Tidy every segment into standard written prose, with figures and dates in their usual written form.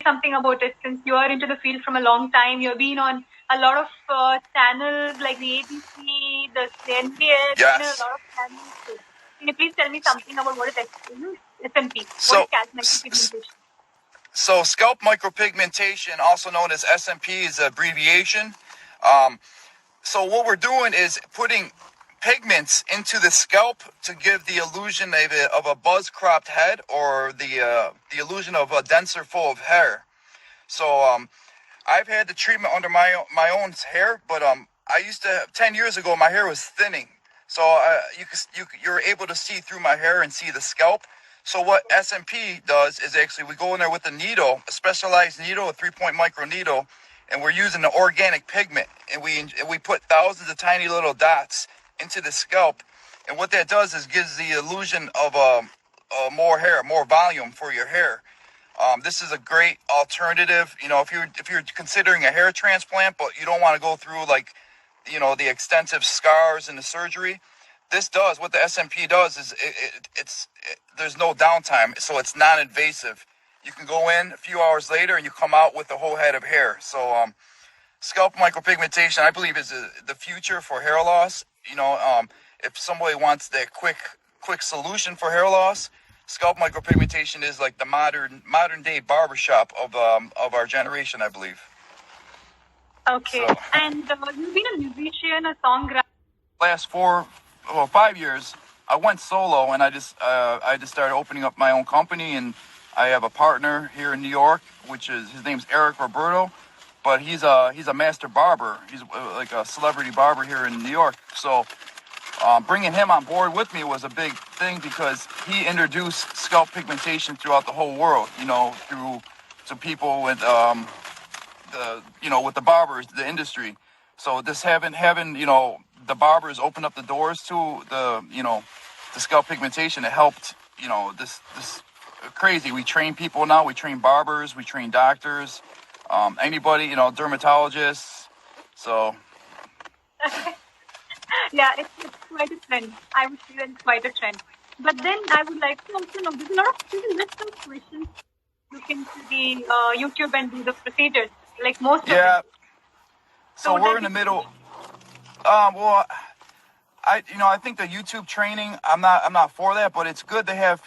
something about it, since you are into the field from a long time. You've been on a lot of channels like the ABC, the NBS, a lot of channels. So can you please tell me something about what is SMP? What is scalp micropigmentation? So scalp micropigmentation, also known as SMP, is an abbreviation. So what we're doing is putting pigments into the scalp to give the illusion of a buzz-cropped head, or the illusion of a denser full of hair. So I've had the treatment under my own hair, but I used to 10 years ago my hair was thinning, so you're able to see through my hair and see the scalp. So what SMP does is actually we go in there with a needle, a specialized needle, a 3-point micro needle, and we're using the organic pigment, and we put thousands of tiny little dots into the scalp, and what that does is gives the illusion of more hair, more volume for your hair. This is a great alternative, if you're considering a hair transplant, but you don't want to go through the extensive scars and the surgery. What the SMP does is there's no downtime, so it's non-invasive. You can go in a few hours later and you come out with a whole head of hair. So scalp micropigmentation, I believe, is the future for hair loss. If somebody wants that quick solution for hair loss, scalp micropigmentation is like the modern day barbershop of our generation, I believe. Okay. So, and you've been a musician, a songwriter. Last 5 years, I went solo, and I just started opening up my own company, and I have a partner here in New York, his name's Eric Roberto, but he's a master barber. He's like a celebrity barber here in New York. So bringing him on board with me was a big thing, because he introduced scalp pigmentation throughout the whole world, to people with with the barbers, the industry. So this having the barbers open up the doors to the scalp pigmentation, it helped, this crazy. We train people now. We train barbers. We train doctors. Anybody, dermatologists. So. Yeah, it's quite a trend. I would say that it's quite a trend. But then I would like to also know, there's a lot of people with some questions look into the YouTube and do the procedures, like most of them. Yeah. So we're in the middle. Well, I think the YouTube training, I'm not for that, but it's good to have,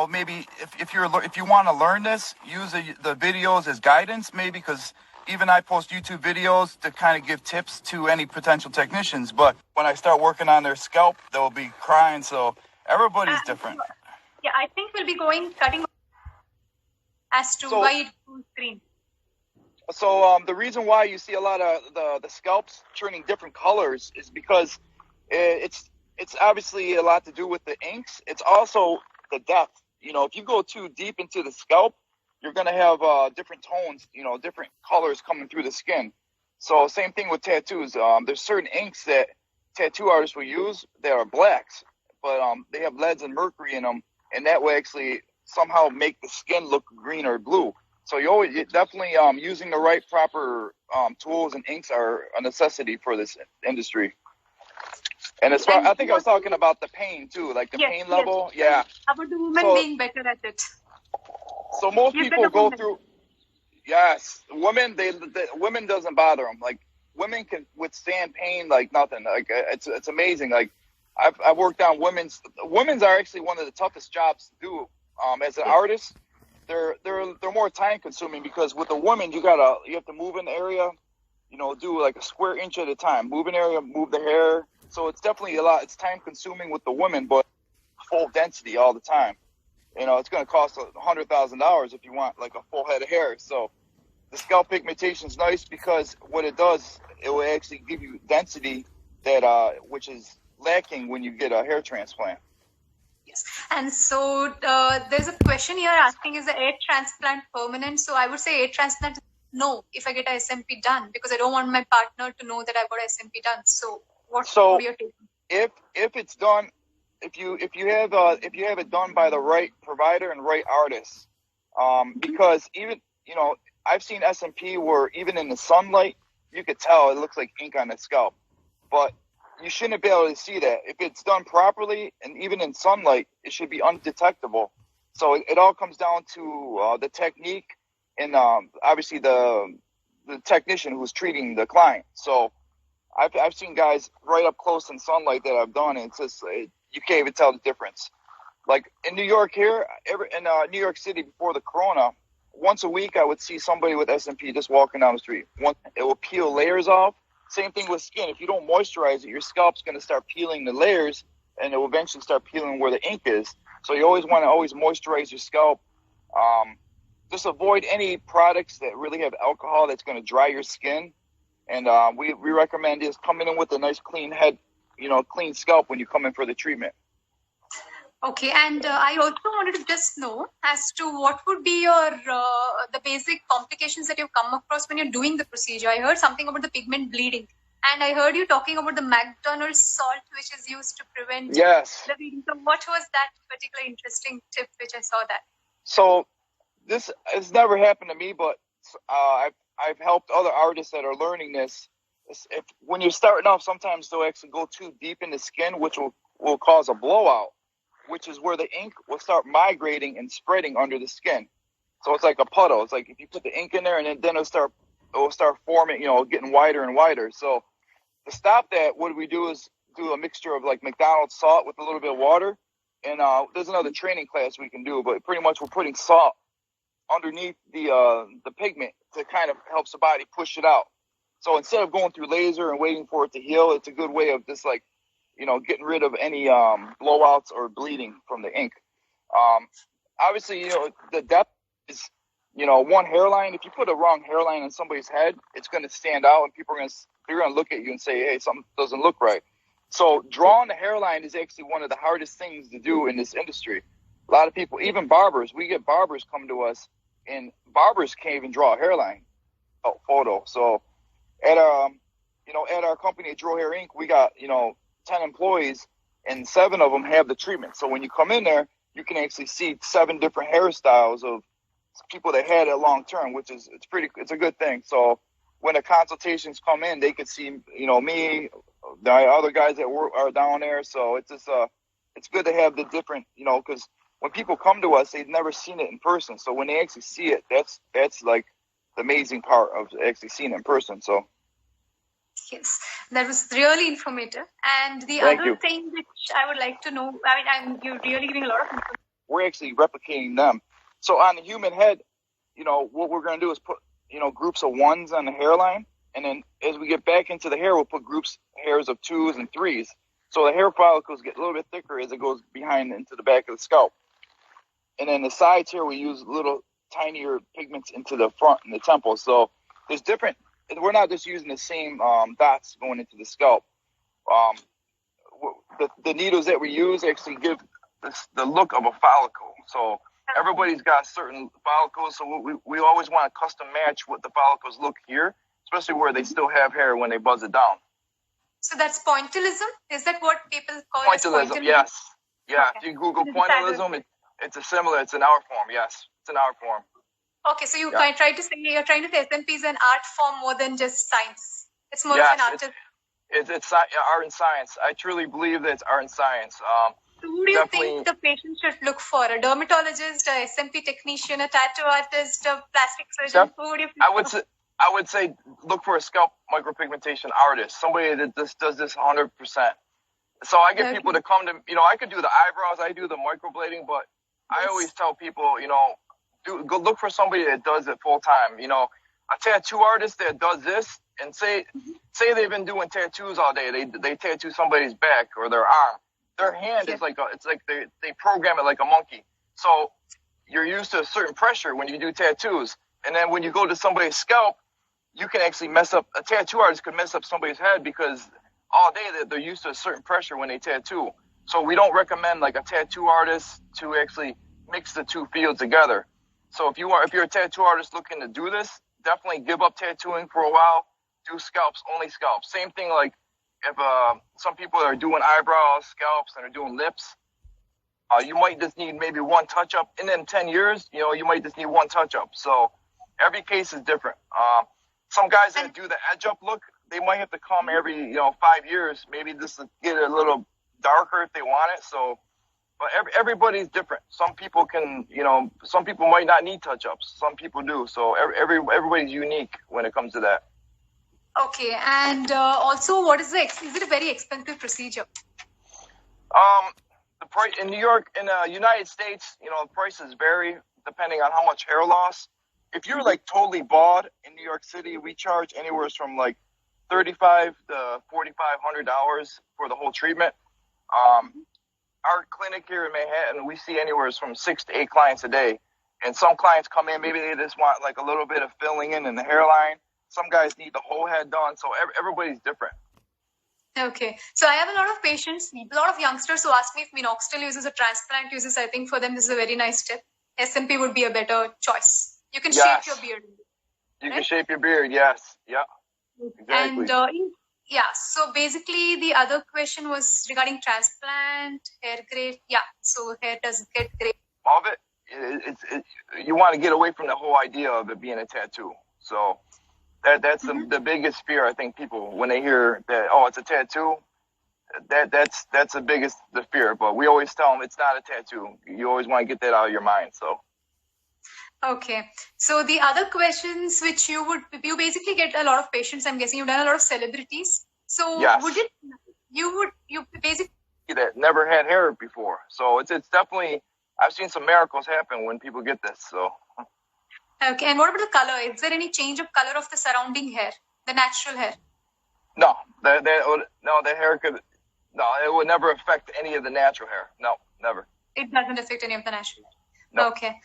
maybe if you want to learn this, use the videos as guidance, maybe, because even I post YouTube videos to kind of give tips to any potential technicians. But when I start working on their scalp, they'll be crying. So everybody's different. Yeah, I think we'll be cutting as to why it goes green. So the reason why you see a lot of the scalps turning different colors is because it's obviously a lot to do with the inks. It's also the depth. If you go too deep into the scalp, you're going to have different tones, different colors coming through the skin. So same thing with tattoos. There's certain inks that tattoo artists will use that are blacks, but they have leads and mercury in them, and that will actually somehow make the skin look green or blue. So you're definitely using the right proper tools and inks are a necessity for this industry. And as far, I think I was talking about the pain too, like the pain level. Yeah. About the women being better at it. So most people go through. Yes, women. Women doesn't bother them. Like women can withstand pain like nothing. Like it's amazing. Like I've worked on women's. Women's are actually one of the toughest jobs to do. As an artist, they're more time consuming, because with a woman you have to move in the area, do like a square inch at a time. Move an area, move the hair. So it's definitely a lot. It's time consuming with the women, but full density all the time. It's going to cost $100,000 if you want like a full head of hair. So the scalp pigmentation is nice because what it does, it will actually give you density that which is lacking when you get a hair transplant. Yes. And so there's a question here asking, is the hair transplant permanent? So I would say hair transplant, no, if I get a SMP done, because I don't want my partner to know that I got a SMP done. So what are your take? If it's done, if you have it done by the right provider and right artist, because even I've seen SMP where even in the sunlight you could tell it looks like ink on the scalp, but you shouldn't be able to see that. If it's done properly and even in sunlight, it should be undetectable. So it all comes down to the technique and obviously the technician who's treating the client. So I've seen guys right up close in sunlight that I've done, and it's just you can't even tell the difference. Like in New York here, in New York City before the corona, once a week I would see somebody with SMP just walking down the street. It will peel layers off. Same thing with skin. If you don't moisturize it, your scalp's going to start peeling the layers, and it will eventually start peeling where the ink is. So you always want to moisturize your scalp. Just avoid any products that really have alcohol that's going to dry your skin. And we recommend is coming in with a nice clean head, clean scalp when you come in for the treatment. Okay, and I also wanted to just know as to what would be your the basic complications that you've come across when you're doing the procedure. I heard something about the pigment bleeding, and I heard you talking about the McDonald's salt, which is used to prevent the bleeding. So what was that particular interesting tip which I saw that? So this has never happened to me, but I've helped other artists that are learning this. When you're starting off, sometimes they'll actually go too deep in the skin, which will cause a blowout, which is where the ink will start migrating and spreading under the skin. So it's like a puddle. It's like if you put the ink in there, and then it'll start forming, getting wider and wider. So to stop that, what we do is do a mixture of like McDonald's salt with a little bit of water. And there's another training class we can do, but pretty much we're putting salt underneath the pigment to kind of helps the body push it out. So instead of going through laser and waiting for it to heal, it's a good way of just like, getting rid of any blowouts or bleeding from the ink. Obviously, the depth is, one hairline. If you put a wrong hairline on somebody's head, it's going to stand out, and they're going to look at you and say, hey, something doesn't look right. So drawing the hairline is actually one of the hardest things to do in this industry. A lot of people, even barbers, we get barbers come to us, and barbers can't even draw a hairline photo. So at our company at GEROW Hair Inc., we got 10 employees, and 7 of them have the treatment. So when you come in there, you can actually see 7 different hairstyles of people that had it long term, which is it's a good thing. So when the consultations come in, they could see me, the other guys that are down there. So it's just it's good to have the different, because when people come to us, they've never seen it in person. So when they actually see it, that's like the amazing part of actually seeing it in person. So yes, that was really informative. And the other thing which I would like to know, you're really giving a lot of information. We're actually replicating them. So on the human head, what we're going to do is put, groups of 1s on the hairline. And then as we get back into the hair, we'll put hairs of 2s and 3s. So the hair follicles get a little bit thicker as it goes behind into the back of the scalp. And then the sides here, we use little tinier pigments into the front and the temples. So there's different. We're not just using the same dots going into the scalp. The needles that we use actually give the look of a follicle. So everybody's got certain follicles. So we always want to custom match what the follicles look here, especially where they still have hair when they buzz it down. So that's pointillism? Is that what people call pointillism? Yes. Yeah. Okay. If you Google pointillism, it's an art form. Yes, it's an art form. Okay, so you're trying to say SMP is an art form more than just science. It's more of an art. It's art and science. I truly believe that it's art and science. So who do you think the patient should look for? A dermatologist, a SMP technician, a tattoo artist, a plastic surgeon? Who would you think? I would say look for a scalp micropigmentation artist, somebody that does this 100%. So I get people to come to, I could do the eyebrows, I do the microblading, but I always tell people, go look for somebody that does it full time. A tattoo artist that does this, and say they've been doing tattoos all day. They tattoo somebody's back or their arm. Their hand is like they program it like a monkey. So you're used to a certain pressure when you do tattoos, and then when you go to somebody's scalp, you can actually mess up. A tattoo artist could mess up somebody's head because all day they're used to a certain pressure when they tattoo. So we don't recommend like a tattoo artist to actually mix the two fields together. So if you're a tattoo artist looking to do this, definitely give up tattooing for a while. Do scalps, only scalps. Same thing like if some people are doing eyebrows, scalps, and are doing lips, you might just need maybe one touch-up. And then 10 years, you might just need one touch-up. So every case is different. Some guys that do the edge-up look, they might have to come every 5 years, maybe just to get it a little darker if they want it. So But everybody's different. Some people can, some people might not need touch-ups. Some people do. So everybody's unique when it comes to that. Okay, and also, what is is it a very expensive procedure? The price in New York, in the United States, prices vary depending on how much hair loss. If you're like totally bald in New York City, we charge anywhere from like $3,500 to $4,500 for the whole treatment. Our clinic here in Manhattan, we see anywhere from 6 to 8 clients a day. And some clients come in, maybe they just want like a little bit of filling in the hairline. Some guys need the whole head done. So everybody's different. Okay. So I have a lot of patients, a lot of youngsters who ask me if minoxidil uses or transplant uses. I think for them, this is a very nice tip. SMP would be a better choice. You can shape your beard. You can shape your beard, yes. Yeah. Exactly. And so basically the other question was regarding transplant, hair grade. Yeah, so hair does get gray. All of it, you want to get away from the whole idea of it being a tattoo. So that's the biggest fear, I think, people, when they hear that, oh, it's a tattoo, that's the biggest fear. But we always tell them it's not a tattoo. You always want to get that out of your mind, so. Okay. So the other questions which you basically get a lot of patients, I'm guessing you've done a lot of celebrities. So yes. you basically that never had hair before. So it's definitely, I've seen some miracles happen when people get this. So. Okay. And what about the color? Is there any change of color of the surrounding hair, the natural hair? No, the hair it would never affect any of the natural hair. No, never. It doesn't affect any of the natural hair. No. Okay.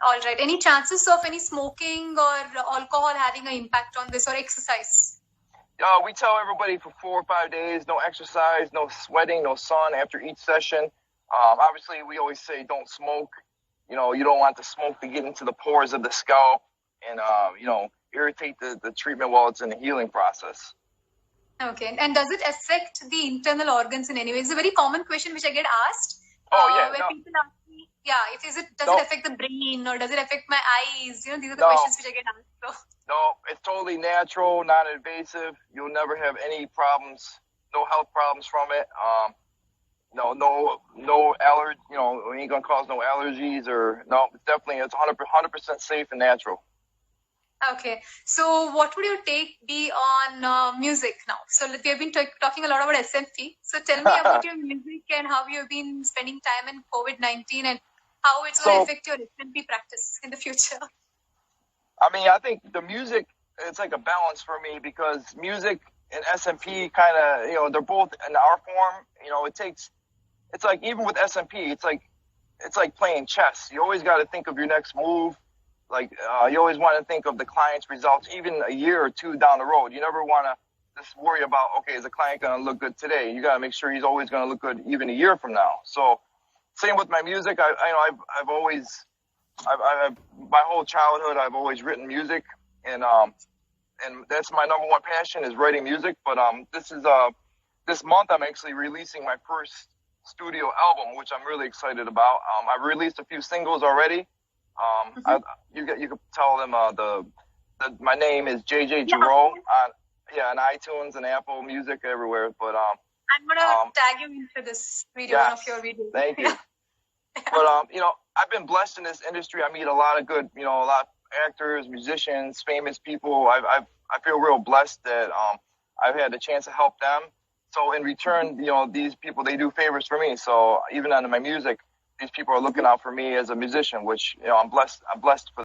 All right. Any chances of any smoking or alcohol having an impact on this, or exercise? We tell everybody for 4 or 5 days, no exercise, no sweating, no sun after each session. Obviously, we always say don't smoke. You don't want the smoke to get into the pores of the scalp and, irritate the treatment while it's in the healing process. Okay. And does it affect the internal organs in any way? It's a very common question which I get asked. People ask me, does it affect the brain, or does it affect my eyes? These are the questions which I get asked. So. No, it's totally natural, non-invasive. You'll never have any problems, no health problems from it. No allergy. We ain't gonna cause no allergies or no. It's 100% safe and natural. Okay, so what would your take be on music now? So we have been talking a lot about SMP. So tell me about your music and how you have been spending time in COVID-19 and how it's going to affect your SMP practice in the future. I mean, I think the music, it's like a balance for me because music and SMP kind of, they're both in our form. It's like, even with SMP, it's like playing chess. You always got to think of your next move. Like, you always want to think of the client's results, even a year or two down the road. You never want to just worry about, okay, is the client going to look good today? You got to make sure he's always going to look good even a year from now. So same with my music. I've always, my whole childhood, I've always written music, and that's my number one passion is writing music. But this month I'm actually releasing my first studio album, which I'm really excited about. I've released a few singles already. You could tell them my name is JJ GEROW on iTunes and Apple Music everywhere. But I'm gonna tag you into this video, one of your videos. Thank you. But I've been blessed in this industry. I meet a lot of good, a lot of actors, musicians, famous people. I feel real blessed that I've had the chance to help them. So in return, these people, they do favors for me. So even under my music, these people are looking out for me as a musician, which I'm blessed for.